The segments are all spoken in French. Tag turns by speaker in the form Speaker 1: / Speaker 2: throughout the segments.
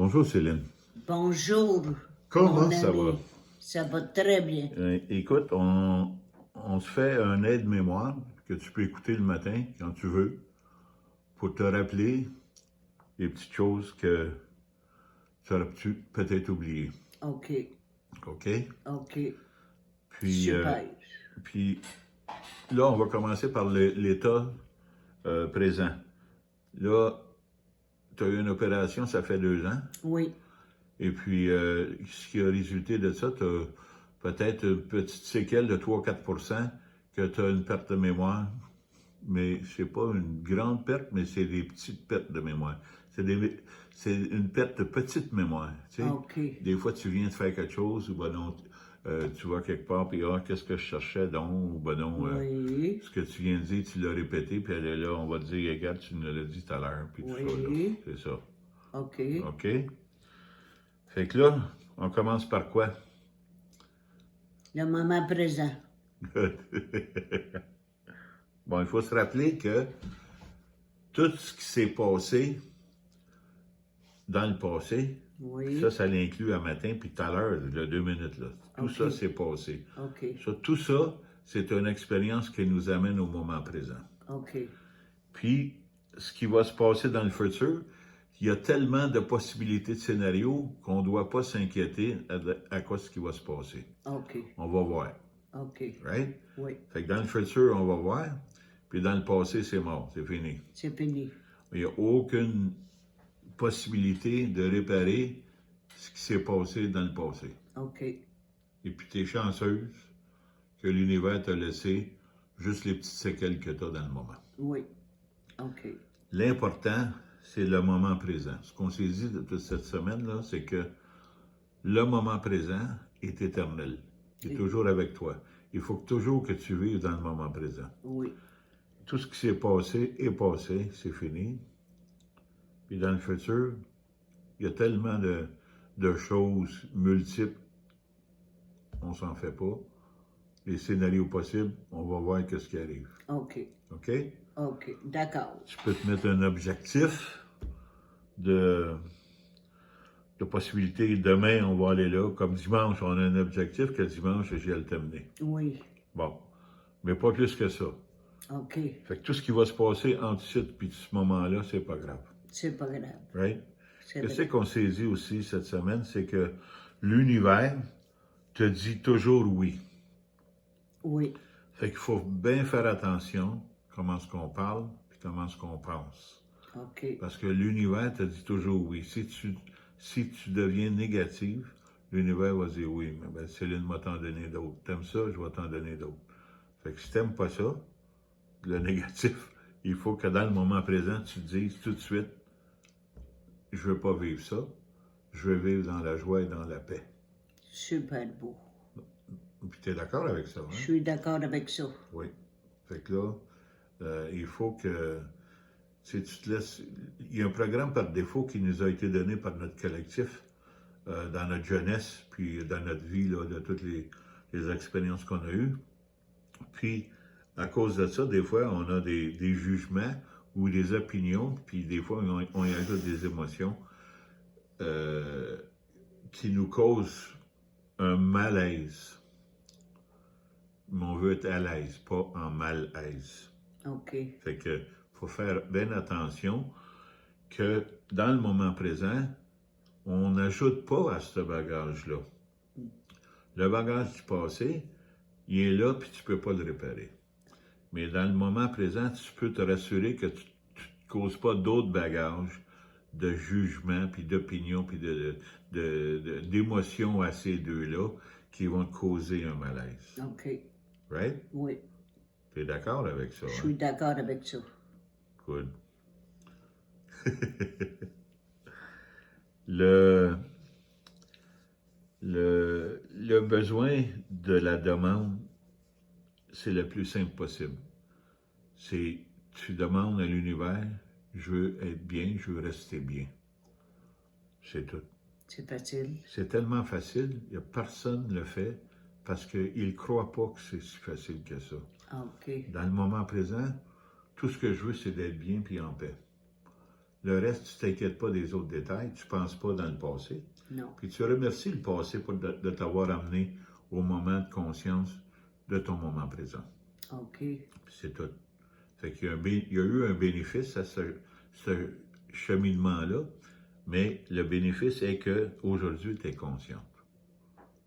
Speaker 1: Bonjour Céline.
Speaker 2: Bonjour,
Speaker 1: Comment
Speaker 2: mon
Speaker 1: ça
Speaker 2: ami.
Speaker 1: va?
Speaker 2: Ça va très bien.
Speaker 1: Écoute, on se fait un aide-mémoire que tu peux écouter le matin quand tu veux pour te rappeler les petites choses que tu aurais pu peut-être oublier.
Speaker 2: OK,
Speaker 1: OK?
Speaker 2: OK.
Speaker 1: Puis,
Speaker 2: Super.
Speaker 1: puis là, on va commencer par l'état présent. Là, tu as eu une opération, ça fait 2 ans.
Speaker 2: Oui,
Speaker 1: Et puis, ce qui a résulté de ça, tu as peut-être une petite séquelle de 3-4 que tu as une perte de mémoire. Mais c'est pas une grande perte, mais c'est des petites pertes de mémoire. C'est une perte de petite mémoire. Tu sais.
Speaker 2: OK.
Speaker 1: Des fois, tu viens de faire quelque chose, ou ben non, tu vas quelque part, puis qu'est-ce que je cherchais donc, ou ben non,
Speaker 2: Oui,
Speaker 1: ce que tu viens de dire, tu l'as répété, puis elle est là, on va te dire, regarde, tu nous l'as dit tout à l'heure, puis tout ça, là.
Speaker 2: oui.
Speaker 1: C'est ça.
Speaker 2: OK.
Speaker 1: OK? Fait que là, on commence par quoi?
Speaker 2: Le moment présent.
Speaker 1: Bon, il faut se rappeler que tout ce qui s'est passé dans le passé,
Speaker 2: Oui.
Speaker 1: ça l'inclut à matin, puis tout à l'heure, il y a 2 minutes, là. Tout
Speaker 2: OK.
Speaker 1: ça s'est passé.
Speaker 2: OK.
Speaker 1: Tout ça, c'est une expérience qui nous amène au moment présent.
Speaker 2: OK.
Speaker 1: Puis, ce qui va se passer dans le futur, il y a tellement de possibilités de scénarios qu'on ne doit pas s'inquiéter à quoi ce qui va se passer.
Speaker 2: OK.
Speaker 1: On va voir.
Speaker 2: OK.
Speaker 1: Right?
Speaker 2: Oui,
Speaker 1: Fait que dans le futur, on va voir. Puis dans le passé, c'est mort. C'est fini.
Speaker 2: c'est fini.
Speaker 1: Il n'y a aucune possibilité de réparer ce qui s'est passé dans le passé.
Speaker 2: OK.
Speaker 1: Et puis, tu es chanceuse que l'univers t'a laissé juste les petites séquelles que tu as dans le moment.
Speaker 2: Oui. OK.
Speaker 1: L'important, c'est le moment présent. Ce qu'on s'est dit de toute cette semaine-là, c'est que le moment présent est éternel. Il est toujours avec toi. Il faut toujours que tu vives dans le moment présent.
Speaker 2: Oui.
Speaker 1: Tout ce qui s'est passé est passé, c'est fini. Puis dans le futur, il y a tellement de choses multiples, on s'en fait pas. Les scénarios possibles, on va voir ce qui arrive.
Speaker 2: OK.
Speaker 1: OK?
Speaker 2: OK. D'accord.
Speaker 1: Tu peux te mettre un objectif de possibilité. Demain, on va aller là. Comme dimanche, on a un objectif que dimanche, j'ai à le terminer.
Speaker 2: Oui.
Speaker 1: Bon. Mais pas plus que ça.
Speaker 2: OK.
Speaker 1: Fait que tout ce qui va se passer entre ici puis ce moment-là, c'est pas grave.
Speaker 2: C'est pas grave.
Speaker 1: Right?
Speaker 2: C'est
Speaker 1: Qu'est-ce
Speaker 2: vrai.
Speaker 1: qu'on s'est dit aussi cette semaine, c'est que l'univers te dit toujours oui.
Speaker 2: Oui.
Speaker 1: Fait qu'il faut bien faire attention comment est-ce qu'on parle puis comment est-ce qu'on pense.
Speaker 2: OK.
Speaker 1: Parce que l'univers te dit toujours oui. Si tu deviens négatif, l'univers va dire oui, mais ben, Céline m'a t'en donné d'autres. T'aimes ça, je vais t'en donner d'autres. Fait que si t'aimes pas ça, le négatif, il faut que dans le moment présent, tu te dises tout de suite, je veux pas vivre ça, je veux vivre dans la joie et dans la paix.
Speaker 2: Super beau.
Speaker 1: Puis tu es d'accord avec ça, hein?
Speaker 2: Je suis d'accord avec ça.
Speaker 1: Oui. Fait que là, il faut que tu te laisses. Il y a un programme par défaut qui nous a été donné par notre collectif dans notre jeunesse, puis dans notre vie, là, de toutes les expériences qu'on a eues. Puis, à cause de ça, des fois, on a des jugements ou des opinions, puis des fois, on y ajoute des émotions qui nous causent un malaise. Mais on veut être à l'aise, pas en malaise.
Speaker 2: OK.
Speaker 1: Fait que faut faire bien attention que dans le moment présent, on n'ajoute pas à ce bagage-là. Le bagage du passé, il est là, puis tu peux pas le réparer. Mais dans le moment présent, tu peux te rassurer que tu ne causes pas d'autres bagages de jugement, puis d'opinion, puis d'émotions à ces deux-là qui vont te causer un malaise.
Speaker 2: OK.
Speaker 1: Right?
Speaker 2: Oui.
Speaker 1: Tu es d'accord avec ça?
Speaker 2: Je
Speaker 1: Hein?
Speaker 2: suis d'accord avec ça.
Speaker 1: Good. le besoin de la demande, c'est le plus simple possible. C'est, tu demandes à l'univers, je veux être bien, je veux rester bien. C'est tout.
Speaker 2: C'est facile.
Speaker 1: C'est tellement facile, il n'y a personne qui le fait parce qu'ils ne croient pas que c'est si facile que ça.
Speaker 2: OK.
Speaker 1: Dans le moment présent, tout ce que je veux, c'est d'être bien puis en paix. Le reste, tu t'inquiètes pas des autres détails, tu penses pas dans le passé.
Speaker 2: Non.
Speaker 1: Puis tu remercies le passé de t'avoir amené au moment de conscience de ton moment présent.
Speaker 2: OK.
Speaker 1: Puis c'est tout. Fait qu'il y a, il y a eu un bénéfice à ce cheminement-là, mais le bénéfice est que aujourd'hui tu es consciente.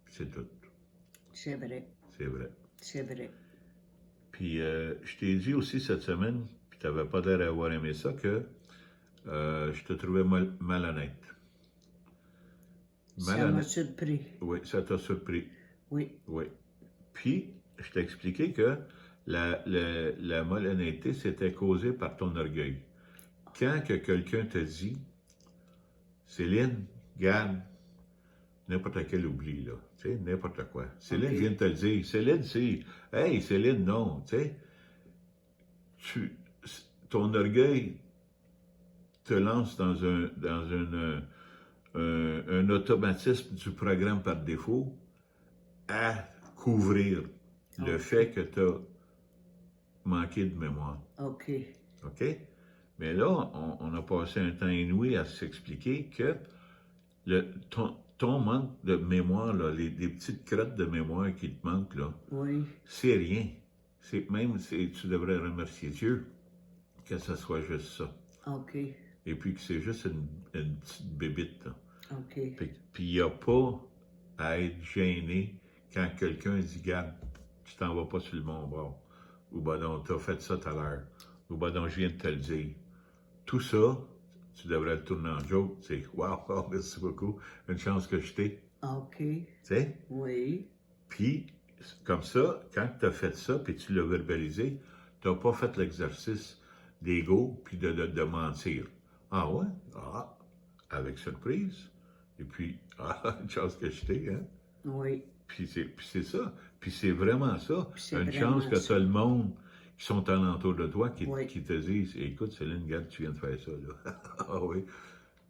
Speaker 1: C'est tout.
Speaker 2: C'est vrai.
Speaker 1: C'est vrai.
Speaker 2: C'est vrai.
Speaker 1: Puis je t'ai dit aussi cette semaine, puis tu n'avais pas l'air d'avoir aimé ça, que je te trouvais malhonnête.
Speaker 2: Ça m'a surpris.
Speaker 1: Oui, ça t'a surpris.
Speaker 2: Oui.
Speaker 1: Oui. Puis, je t'ai expliqué que la malhonnêteté, c'était causé par ton orgueil. Quand que quelqu'un te dit, Céline, garde, n'importe quel oubli, là, tu sais, n'importe quoi. Céline
Speaker 2: Ok.
Speaker 1: vient de te le dire. Céline, c'est, hey, Céline, non, tu sais, ton orgueil te lance dans un automatisme du programme par défaut à couvrir le fait que tu as manqué de mémoire.
Speaker 2: OK.
Speaker 1: OK? Mais là, on a passé un temps inouï à s'expliquer que ton manque de mémoire, là, des petites crottes de mémoire qui te manquent, là,
Speaker 2: Oui.
Speaker 1: c'est rien. Tu devrais remercier Dieu que ce soit juste ça.
Speaker 2: OK.
Speaker 1: Et puis que c'est juste une petite bébite, là.
Speaker 2: OK.
Speaker 1: Puis il n'y a pas à être gêné quand quelqu'un dit, garde, tu t'en vas pas sur le bon bord. Ou ben non, t'as fait ça tout à l'heure. Ou ben non, je viens de te le dire. Tout ça, tu devrais le tourner en joke. C'est, wow, oh, merci beaucoup. Une chance que je t'ai.
Speaker 2: OK.
Speaker 1: Tu sais?
Speaker 2: Oui.
Speaker 1: Puis, comme ça, quand tu as fait ça, puis tu l'as verbalisé, tu n'as pas fait l'exercice d'ego, puis de mentir. Ah ouais? Ah, avec surprise. Et puis, ah, une chance que je t'ai, hein?
Speaker 2: Oui.
Speaker 1: Puis c'est ça. Puis c'est vraiment ça.
Speaker 2: C'est
Speaker 1: Une
Speaker 2: vraiment
Speaker 1: chance que
Speaker 2: ça.
Speaker 1: tu as le monde qui sont alentour de toi qui
Speaker 2: Oui.
Speaker 1: te disent, écoute, Céline, regarde, tu viens de faire ça, là. Ah oui.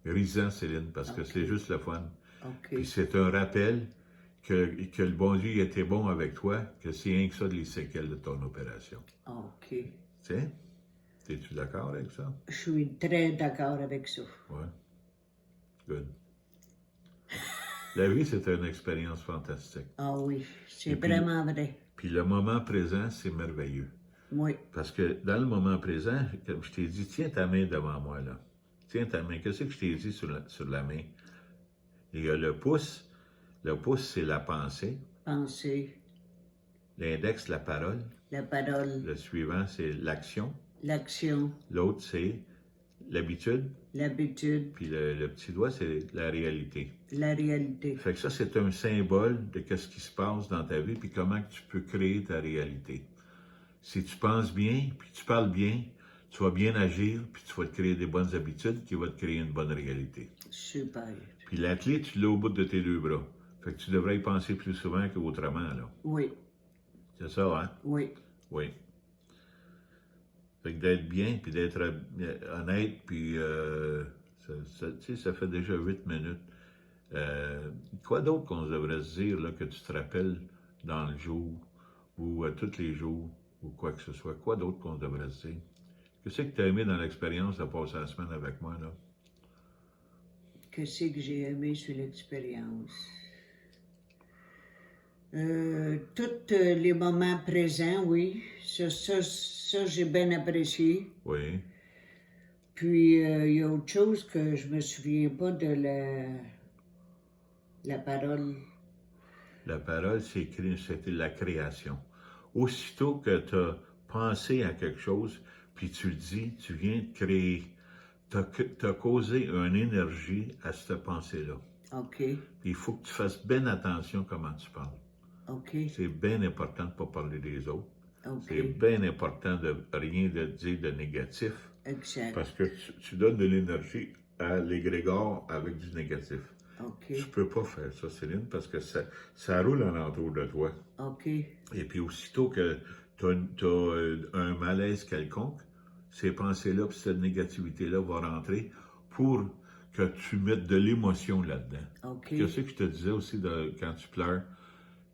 Speaker 1: Risant, Céline, parce que
Speaker 2: Ok.
Speaker 1: c'est juste le fun.
Speaker 2: OK.
Speaker 1: Puis c'est un rappel que le bon Dieu était bon avec toi, que c'est rien que ça les séquelles de ton opération.
Speaker 2: OK.
Speaker 1: Tu sais? Es-tu d'accord avec ça?
Speaker 2: Je suis très d'accord avec ça.
Speaker 1: Ouais. Good. La vie, c'est une expérience fantastique.
Speaker 2: Ah oui, c'est
Speaker 1: Et puis-
Speaker 2: vraiment vrai.
Speaker 1: Puis le moment présent, c'est merveilleux.
Speaker 2: Oui.
Speaker 1: Parce que dans le moment présent, comme je t'ai dit, tiens ta main devant moi, là. Tiens ta main. Qu'est-ce que je t'ai dit sur la main? Il y a le pouce. Le pouce, c'est la pensée.
Speaker 2: Penser,
Speaker 1: L'index, la parole.
Speaker 2: la parole,
Speaker 1: Le suivant, c'est l'action.
Speaker 2: l'action,
Speaker 1: L'autre, c'est l'habitude.
Speaker 2: l'habitude,
Speaker 1: Puis le petit doigt, c'est la réalité.
Speaker 2: la réalité.
Speaker 1: Fait que ça, c'est un symbole de ce qui se passe dans ta vie, puis comment que tu peux créer ta réalité. Si tu penses bien, puis tu parles bien, tu vas bien agir, puis tu vas te créer des bonnes habitudes qui vont te créer une bonne réalité.
Speaker 2: Super.
Speaker 1: Puis la clé, tu l'as au bout de tes deux bras. Fait que tu devrais y penser plus souvent qu'autrement, là.
Speaker 2: Oui,
Speaker 1: C'est ça, hein?
Speaker 2: oui,
Speaker 1: Oui. Fait que d'être bien, puis d'être honnête, puis tu sais, ça fait déjà 8 minutes. Quoi d'autre qu'on devrait se dire, là, que tu te rappelles dans le jour, ou tous les jours, ou quoi que ce soit? Quoi d'autre qu'on devrait se dire? Qu'est-ce que tu as aimé dans l'expérience de passer la semaine avec moi, là?
Speaker 2: qu'est-ce que j'ai aimé sur l'expérience? Tous les moments présents, oui. Ça j'ai bien apprécié.
Speaker 1: Oui.
Speaker 2: Puis, il y a autre chose que je me souviens pas de la parole.
Speaker 1: La parole, c'était la création. Aussitôt que tu as pensé à quelque chose, puis tu le dis, tu viens de créer. Tu as causé une énergie à cette pensée-là.
Speaker 2: OK,
Speaker 1: Puis il faut que tu fasses bien attention comment tu parles.
Speaker 2: OK,
Speaker 1: C'est bien important de ne pas parler des autres.
Speaker 2: OK,
Speaker 1: C'est bien important de rien de dire de négatif,
Speaker 2: exact,
Speaker 1: parce que tu donnes de l'énergie à l'égrégore avec du négatif.
Speaker 2: OK,
Speaker 1: Tu peux pas faire ça, Céline, parce que ça roule alentour de toi.
Speaker 2: OK,
Speaker 1: Et puis aussitôt que tu as un malaise quelconque, ces pensées-là, puis cette négativité-là va rentrer pour que tu mettes de l'émotion là-dedans.
Speaker 2: OK,
Speaker 1: Qu'est-ce que je te disais aussi quand tu pleures?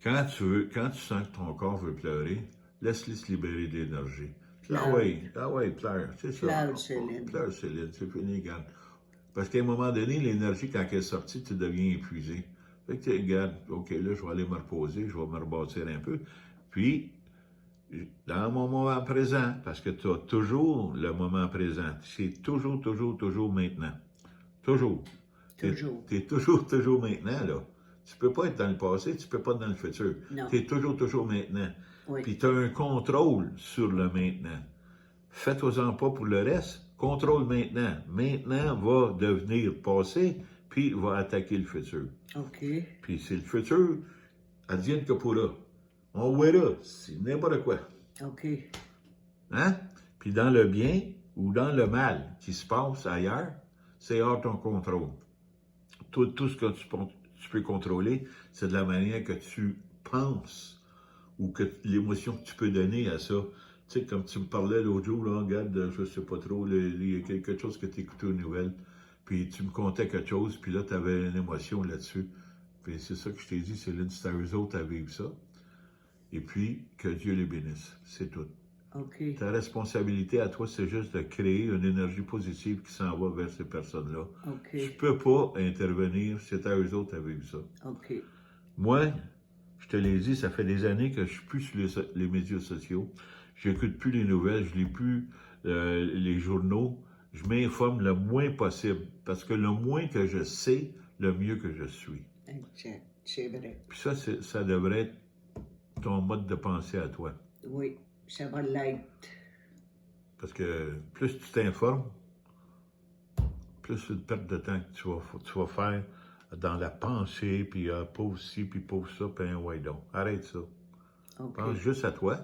Speaker 1: Quand tu sens que ton corps veut pleurer, laisse-le se libérer de l'énergie. Ah ouais, pleure, c'est ça.
Speaker 2: Pleure, Céline.
Speaker 1: Pleure, Céline, c'est fini, regarde. Parce qu'à un moment donné, l'énergie, quand elle est sortie, tu deviens épuisé. Fait que tu regardes, OK, là, je vais aller me reposer, je vais me rebâtir un peu. Puis, dans mon moment présent, parce que tu as toujours le moment présent, c'est toujours, toujours, toujours maintenant. Toujours.
Speaker 2: Toujours.
Speaker 1: Tu es toujours, toujours maintenant, là. Tu peux pas être dans le passé, tu peux pas être dans le futur.
Speaker 2: Non.
Speaker 1: Tu es toujours, toujours maintenant.
Speaker 2: Oui.
Speaker 1: Puis tu as un contrôle sur le maintenant. Fais-toi-en pas pour le reste. Contrôle maintenant. Maintenant va devenir passé, puis va attaquer le futur.
Speaker 2: OK.
Speaker 1: Puis c'est le futur, advienne que pourra. On verra, c'est n'importe quoi.
Speaker 2: OK.
Speaker 1: Hein? Puis dans le bien ou dans le mal qui se passe ailleurs, c'est hors ton contrôle. Tout ce que tu peux contrôler, c'est de la manière que tu penses ou que l'émotion que tu peux donner à ça. Tu sais, comme tu me parlais l'autre jour, là, regarde, je sais pas trop, il y a quelque chose que tu écoutais aux nouvelles, puis tu me contais quelque chose, puis là, tu avais une émotion là-dessus. Puis c'est ça que je t'ai dit, Céline, c'est à eux autres à vivre ça. Et puis, que Dieu les bénisse. C'est tout.
Speaker 2: OK.
Speaker 1: Ta responsabilité à toi, c'est juste de créer une énergie positive qui s'en va vers ces personnes-là.
Speaker 2: OK.
Speaker 1: Tu peux pas intervenir, c'est à eux autres à vivre ça.
Speaker 2: OK.
Speaker 1: Moi, je te l'ai dit, ça fait des années que je suis plus sur les médias sociaux. J'écoute plus les nouvelles, je lis plus les journaux. Je m'informe le moins possible, parce que le moins que je sais, le mieux que je suis.
Speaker 2: Exact. C'est vrai.
Speaker 1: Puis ça devrait être ton mode de pensée à toi.
Speaker 2: Oui, ça va l'être.
Speaker 1: Parce que plus tu t'informes, plus c'est une perte de temps que tu vas faire dans la pensée, puis pauvre ci, puis pauvre ça, puis ouais donc. Arrête ça.
Speaker 2: OK.
Speaker 1: Pense juste à toi,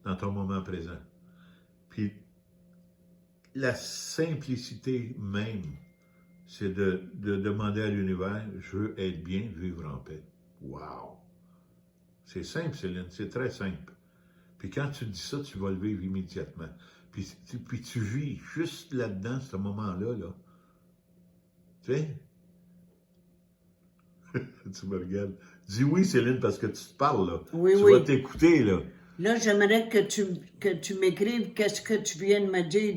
Speaker 1: dans ton moment présent. Puis la simplicité même, c'est de demander à l'univers, je veux être bien, vivre en paix. Wow! C'est simple, Céline, c'est très simple. Puis quand tu dis ça, tu vas le vivre immédiatement. Puis tu vis juste là-dedans, ce moment-là, là. Tu sais? Tu me regardes. Dis oui, Céline, parce que tu te parles, là.
Speaker 2: Oui,
Speaker 1: tu
Speaker 2: oui.
Speaker 1: vas t'écouter, là.
Speaker 2: Là, j'aimerais que tu m'écrives qu'est-ce que tu viens de me dire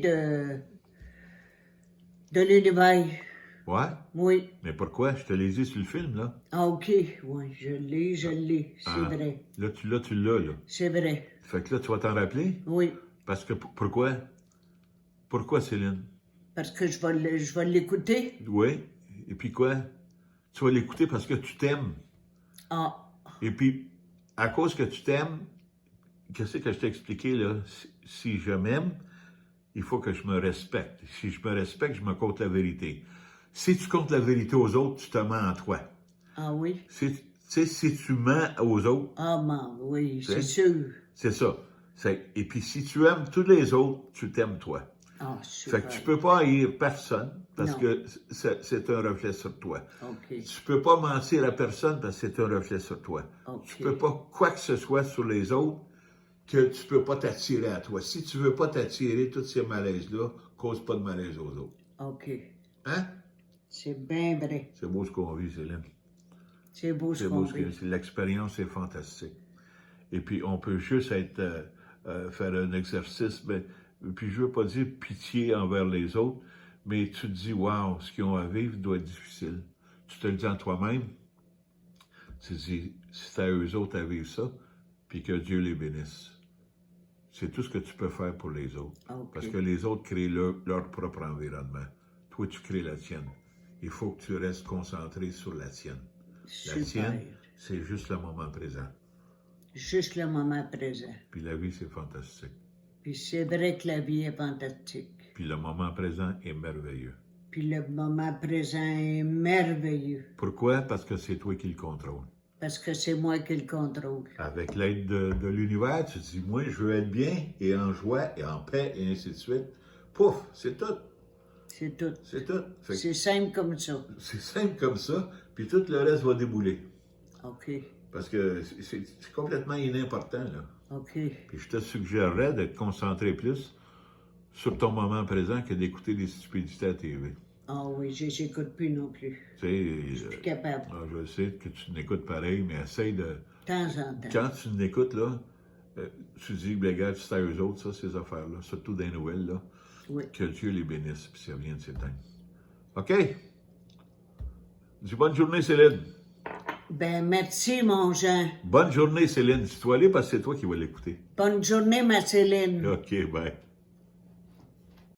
Speaker 2: de l'univers.
Speaker 1: Ouais?
Speaker 2: Oui.
Speaker 1: Mais pourquoi? Je te l'ai dit sur le film, là.
Speaker 2: Ah, OK. Oui, je l'ai. C'est vrai.
Speaker 1: Là, tu l'as, là.
Speaker 2: C'est vrai.
Speaker 1: Fait que là, tu vas t'en rappeler?
Speaker 2: Oui.
Speaker 1: Parce que, pourquoi? Pourquoi, Céline?
Speaker 2: Parce que je vais l'écouter.
Speaker 1: Oui. Et puis quoi? Tu vas l'écouter parce que tu t'aimes.
Speaker 2: Ah.
Speaker 1: Et puis, à cause que tu t'aimes, qu'est-ce que je t'ai expliqué, là? Si je m'aime, il faut que je me respecte. Si je me respecte, je me compte la vérité. Si tu comptes la vérité aux autres, tu te mens en toi.
Speaker 2: Ah oui?
Speaker 1: Si tu mens aux autres...
Speaker 2: Ah, man, oui, c'est sûr.
Speaker 1: C'est ça. Et puis, si tu aimes tous les autres, tu t'aimes toi.
Speaker 2: Ah, super.
Speaker 1: Fait que tu peux pas haïr personne parce
Speaker 2: Non.
Speaker 1: que c'est un reflet sur toi.
Speaker 2: OK.
Speaker 1: Tu peux pas mentir à personne parce que c'est un reflet sur toi.
Speaker 2: OK.
Speaker 1: Tu peux pas quoi que ce soit sur les autres que tu peux pas t'attirer à toi. Si tu veux pas t'attirer tous ces malaises-là, cause pas de malaise aux autres.
Speaker 2: OK.
Speaker 1: Hein?
Speaker 2: C'est bien vrai.
Speaker 1: C'est beau ce qu'on vit, Céline.
Speaker 2: C'est beau ce qu'on vit.
Speaker 1: L'expérience est fantastique. Et puis, on peut juste faire un exercice, puis je veux pas dire pitié envers les autres, mais tu te dis, wow, ce qu'ils ont à vivre doit être difficile. Tu te le dis en toi-même, tu te dis, c'est à eux autres à vivre ça, puis que Dieu les bénisse. C'est tout ce que tu peux faire pour les autres.
Speaker 2: Okay.
Speaker 1: Parce que les autres créent leur propre environnement. Toi, tu crées la tienne. Il faut que tu restes concentré sur la tienne.
Speaker 2: Super.
Speaker 1: La tienne, c'est juste le moment présent.
Speaker 2: Juste le moment présent.
Speaker 1: Puis la vie, c'est fantastique.
Speaker 2: Puis c'est vrai que la vie est fantastique.
Speaker 1: Puis le moment présent est merveilleux.
Speaker 2: Puis le moment présent est merveilleux.
Speaker 1: Pourquoi? Parce que c'est toi qui le contrôle.
Speaker 2: Parce que c'est moi qui le contrôle.
Speaker 1: Avec l'aide de l'univers, tu te dis, moi, je veux être bien, et en joie, et en paix, et ainsi de suite. Pouf, c'est tout.
Speaker 2: C'est tout.
Speaker 1: C'est tout.
Speaker 2: C'est simple comme ça.
Speaker 1: C'est simple comme ça, puis tout le reste va débouler.
Speaker 2: OK.
Speaker 1: Parce que c'est complètement inimportant, là.
Speaker 2: OK.
Speaker 1: Puis je te suggérerais de te concentrer plus sur ton moment présent que d'écouter des stupidités à TV.
Speaker 2: Ah oui, j'écoute plus non plus.
Speaker 1: Tu sais,
Speaker 2: Je suis plus capable.
Speaker 1: je sais que tu n'écoutes pareil, mais essaye de...
Speaker 2: De temps en temps.
Speaker 1: Quand tu n'écoutes, là, Tu dis, ben, regarde, c'est à eux autres, ça, ces affaires-là, surtout dans les Noëls, là.
Speaker 2: Oui.
Speaker 1: Que Dieu les bénisse, puis ça vient de s'éteindre. OK? Dis bonne journée, Céline.
Speaker 2: Ben, merci, mon Jean.
Speaker 1: Bonne journée, Céline. Si tu vas aller, parce que c'est toi qui vas l'écouter.
Speaker 2: Bonne journée, ma Céline.
Speaker 1: OK, bye.